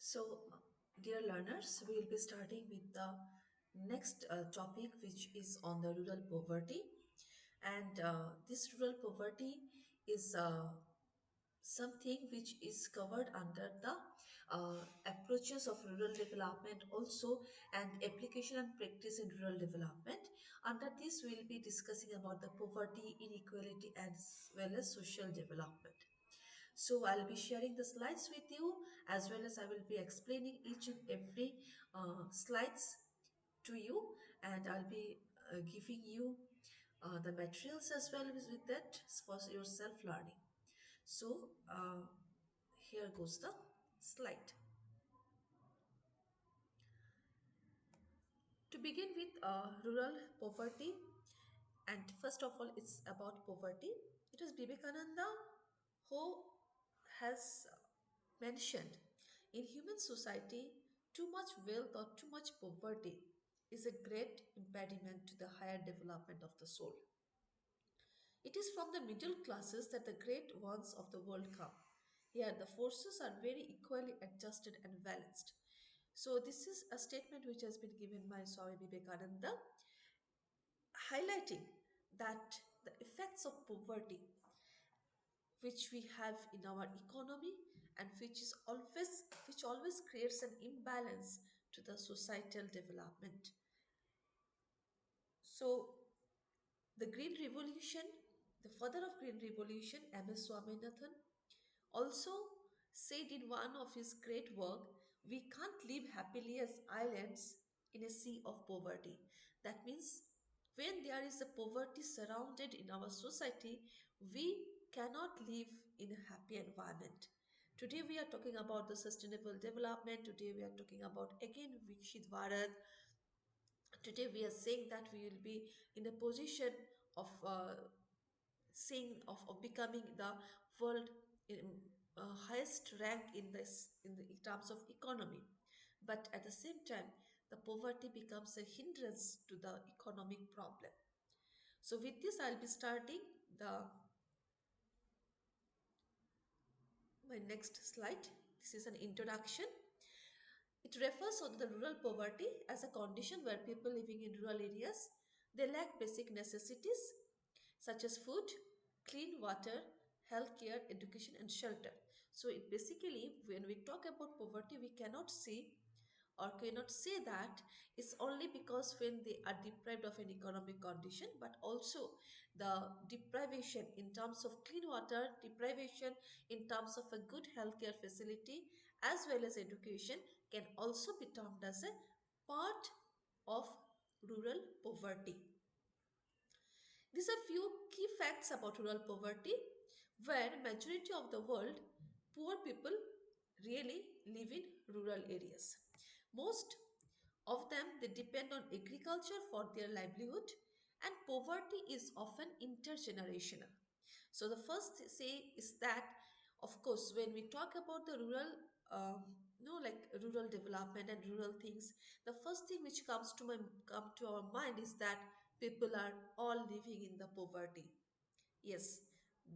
Dear learners, we will be starting with the next topic, which is on the rural poverty. And this rural poverty is something which is covered under the approaches of rural development also and application and practice in rural development. Under this, we will be discussing about the poverty, inequality, as well as social development. So I'll be sharing the slides with you as well as I will be explaining each and every slides to you, and I'll be giving you the materials as well as with that for your self learning. So here goes the slide. To begin with rural poverty, and first of all, it's about poverty. It was Vivekananda who has mentioned in human society, too much wealth or too much poverty is a great impediment to the higher development of the soul. It is from the middle classes that the great ones of the world come. Here, the forces are very equally adjusted and balanced. So, this is a statement which has been given by Swami Vivekananda, highlighting that the effects of poverty which we have in our economy and which always creates an imbalance to the societal development. So the green revolution, the father of green revolution, MS Swaminathan, also said in one of his great work, we can't live happily as islands in a sea of poverty. That means when there is a poverty surrounded in our society, we cannot live in a happy environment. Today we are talking about the sustainable development. Today we are talking about again Vikshit Bharat. Today we are saying that we will be in a position of seeing of becoming the world highest rank in this in terms of economy, but at the same time the poverty becomes a hindrance to the economic problem. So with this I'll be starting the my next slide. This is an introduction. It refers to the rural poverty as a condition where people living in rural areas, they lack basic necessities such as food, clean water, healthcare, education, and shelter. So it basically, when we talk about poverty, we cannot see or cannot say that it's only because when they are deprived of an economic condition, but also the deprivation in terms of clean water, deprivation in terms of a good healthcare facility, as well as education, can also be termed as a part of rural poverty. These are few key facts about rural poverty, where majority of the world poor people really live in rural areas. Most of them they depend on agriculture for their livelihood, and poverty is often intergenerational. So the first say is that, of course, when we talk about the rural, like rural development and rural things, the first thing which come to our mind is that people are all living in the poverty. Yes,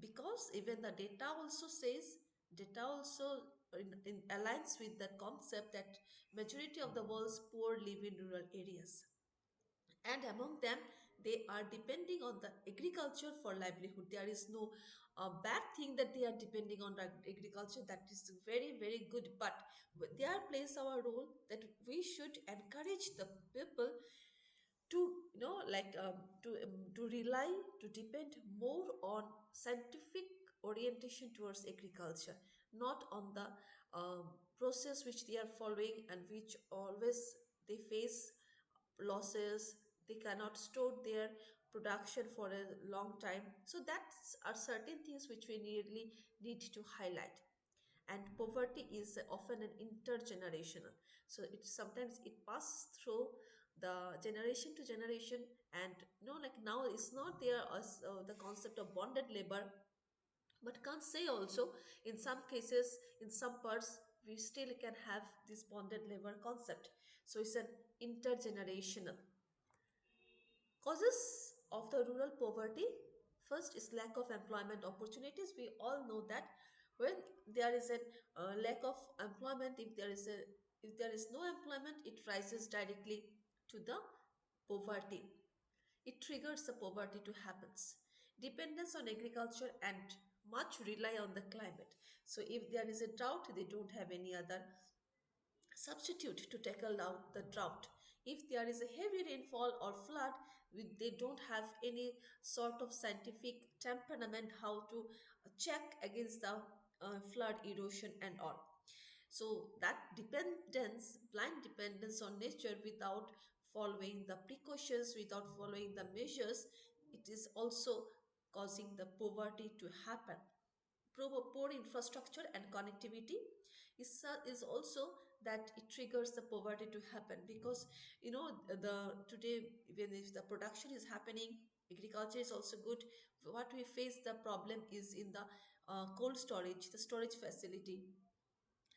because even the data also in aligns with the concept that majority of the world's poor live in rural areas, and among them they are depending on the agriculture for livelihood. There is no bad thing that they are depending on the agriculture. That is very very good, but there plays our role that we should encourage the people to to rely, to depend more on scientific orientation towards agriculture, not on the process which they are following and which always they face losses. They cannot store their production for a long time. So that's are certain things which we need to highlight. And poverty is often an intergenerational, so it sometimes it passes through the generation to generation. And like now it's not there as the concept of bonded labor, but can't say also in some cases in some parts we still can have this bonded labor concept. So it's an intergenerational. Causes of the rural poverty, first is lack of employment opportunities. We all know that When there is a lack of employment, if there is no employment, it rises directly to the poverty. It triggers the poverty to happens. Dependence on agriculture and much rely on the climate. So if there is a drought, they don't have any other substitute to tackle out the drought. If there is a heavy rainfall or flood, they don't have any sort of scientific temperament how to check against the flood, erosion, and all. So that dependence, blind dependence on nature without following the precautions, without following the measures, it is also causing the poverty to happen. Poor infrastructure and connectivity is also that it triggers the poverty to happen, because the today even if the production is happening, agriculture is also good. What we face the problem is in the cold storage, the storage facility.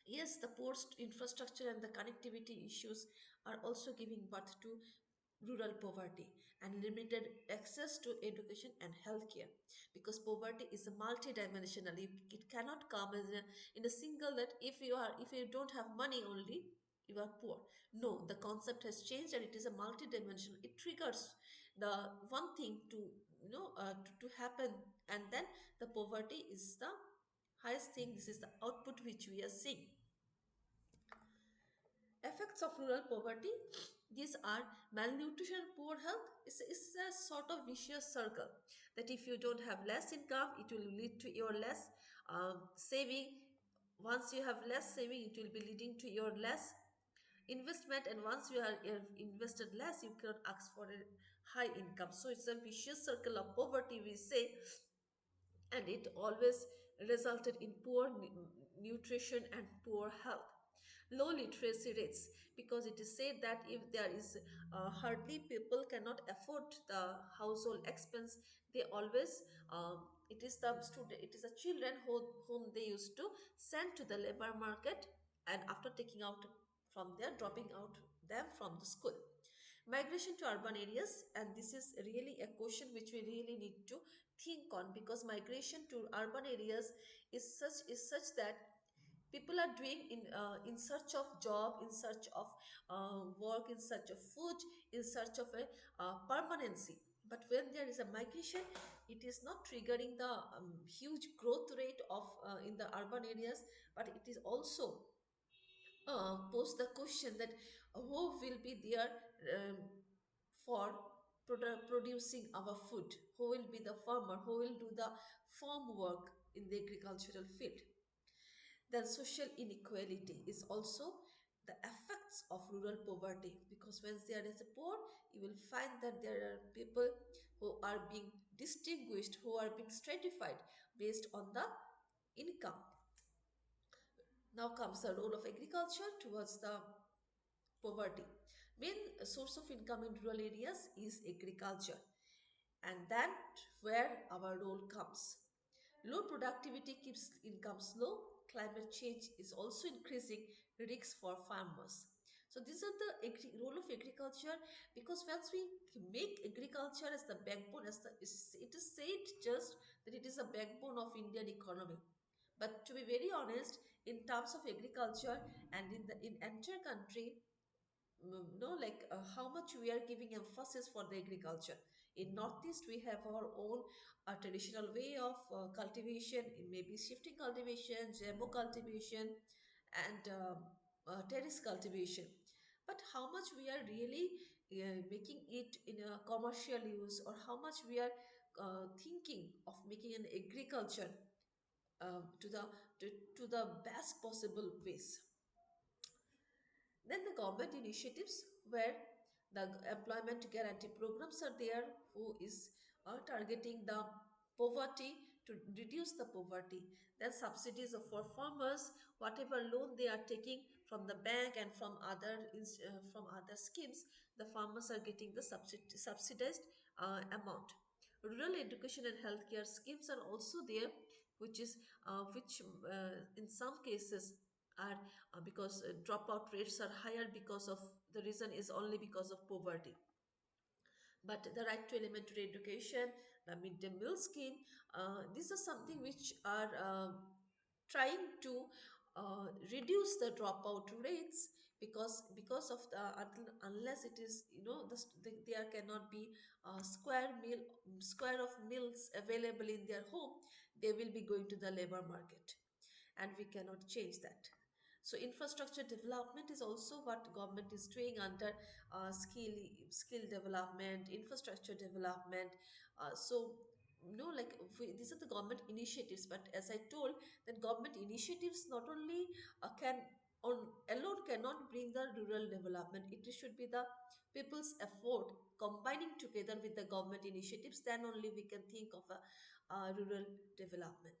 Yes, the poor infrastructure and the connectivity issues are also giving birth to rural poverty and limited access to education and healthcare, because poverty is a multidimensional. It cannot come as in a single that if you don't have money only you are poor. No, the concept has changed and it is a multidimensional. It triggers the one thing to to happen, and then the poverty is the highest thing. This is the output which we are seeing. Effects of rural poverty, these are malnutrition and poor health. It's a sort of vicious circle that if you don't have less income, it will lead to your less saving. Once you have less saving, it will be leading to your less investment, and once you have invested less, you cannot ask for a high income. So it's a vicious circle of poverty, we say, and it always resulted in poor nutrition and poor health. Low literacy rates, because it is said that if there is hardly people cannot afford the household expense, they always it is the student, it is the children whom they used to send to the labor market, and after taking out from there, dropping out them from the school. Migration to urban areas, and this is really a question which we really need to think on, because migration to urban areas is such that people are doing in search of job, in search of work, in search of food, in search of a permanency. But when there is a migration, it is not triggering the huge growth rate of in the urban areas, but it is also pose the question that who will be there for producing our food, who will be the farmer, who will do the farm work in the agricultural field. Then social inequality is also the effects of rural poverty, because when there is a poor, you will find that there are people who are being distinguished, who are being stratified based on the income. Now comes the role of agriculture towards the poverty. Main source of income in rural areas is agriculture, and that where our role comes. Low productivity keeps income low. Climate change is also increasing risks for farmers. So these are the role of agriculture, because once we make agriculture as the backbone, it is said just that it is a backbone of Indian economy. But to be very honest, in terms of agriculture and in entire country, no, like how much we are giving emphasis for the agriculture. In northeast we have our own traditional way of cultivation, it may be shifting cultivation, jamo cultivation, and terrace cultivation. But how much we are really making it in a commercial use, or how much we are thinking of making an agriculture to to the best possible ways. Then the government initiatives where the employment guarantee programs are there, who is targeting the poverty to reduce the poverty. Then subsidies are for farmers, whatever loan they are taking from the bank and from from other schemes, the farmers are getting the subsidized amount. Rural education and healthcare schemes are also there, which in some cases are because dropout rates are higher, because of the reason is only because of poverty. But the right to elementary education, the midday meal scheme, these are something which are trying to reduce the dropout rates, because of the unless it is, there cannot be square of meals available in their home, they will be going to the labor market, and we cannot change that. So infrastructure development is also what government is doing under skill development, infrastructure development. So like these are the government initiatives, but as I told, that government initiatives not only can on alone cannot bring the rural development. It should be the people's effort combining together with the government initiatives, then only we can think of a rural development.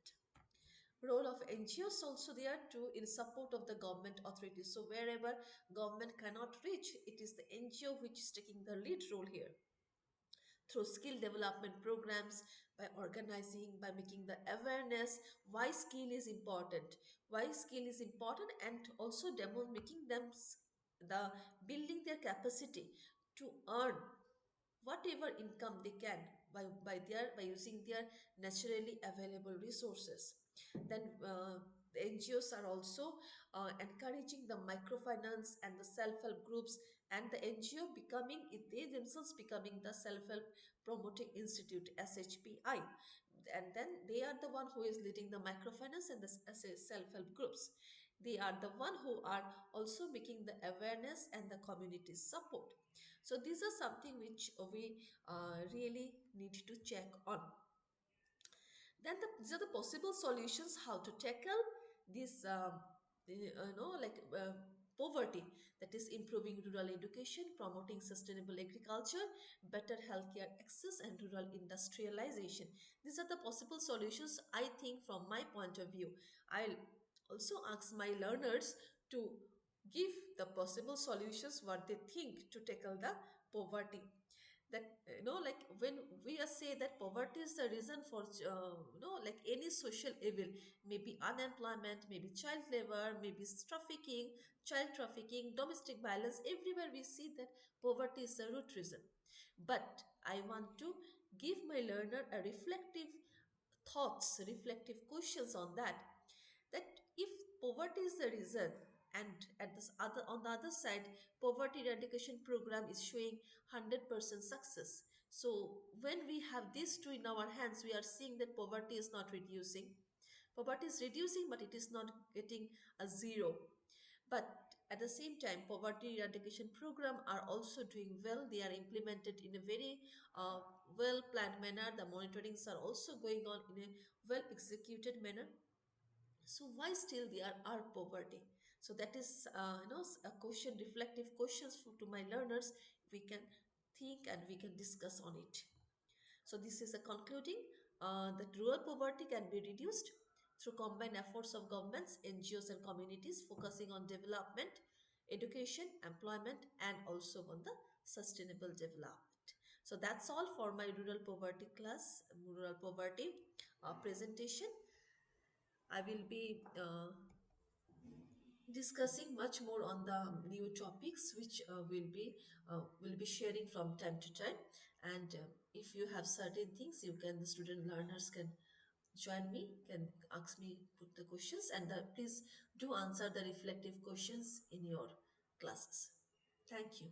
Role of NGOs also there too in support of the government authorities. So wherever government cannot reach, it is the NGO which is taking the lead role here through skill development programs, by organizing, by making the awareness why skill is important, and also making them the building their capacity to earn whatever income they can by using their naturally available resources. Then the NGOs are also encouraging the microfinance and the self-help groups, and the NGO becoming they themselves becoming the self-help promoting institute SHPI, and then they are the one who is leading the microfinance and the self-help groups. They are the one who are also making the awareness and the community support. So these are something which we really need to check on. Then these are the possible solutions how to tackle this, poverty. That is improving rural education, promoting sustainable agriculture, better healthcare access, and rural industrialization. These are the possible solutions. I think from my point of view, I'll also ask my learners to give the possible solutions what they think to tackle the poverty. That like when we are say that poverty is the reason for like any social evil, maybe unemployment, maybe child labor, maybe trafficking, domestic violence, everywhere we see that poverty is the root reason. But I want to give my learner a reflective questions on that. That if poverty is the reason, and at this other on the other side, poverty eradication program is showing 100% success. So when we have these two in our hands, we are seeing that poverty is not reducing. Poverty is reducing, but it is not getting a zero. But at the same time, poverty eradication program are also doing well. They are implemented in a very well planned manner. The monitorings are also going on in a well executed manner. So why still there are poverty? So that is a question, reflective questions to my learners. We can think and we can discuss on it. So this is a concluding that rural poverty can be reduced through combined efforts of governments, NGOs, and communities focusing on development, education, employment, and also on the sustainable development. So that's all for my rural poverty class, rural poverty presentation. I will be discussing much more on the new topics which will be sharing from time to time. And if you have certain things, you can the student learners can join me, can ask me, put the questions, and please do answer the reflective questions in your classes. Thank you.